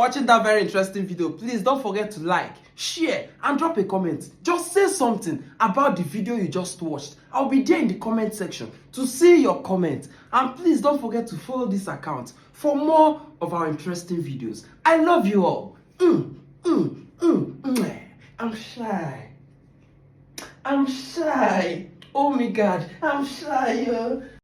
watching that very interesting video. Please don't forget to like, share, and drop a comment. Just say something about the video you just watched. I'll be there in the comment section to see your comment. And please don't forget to follow this account for more of our interesting videos. I love you all. I'm shy. I'm shy. Oh my God, I'm shy.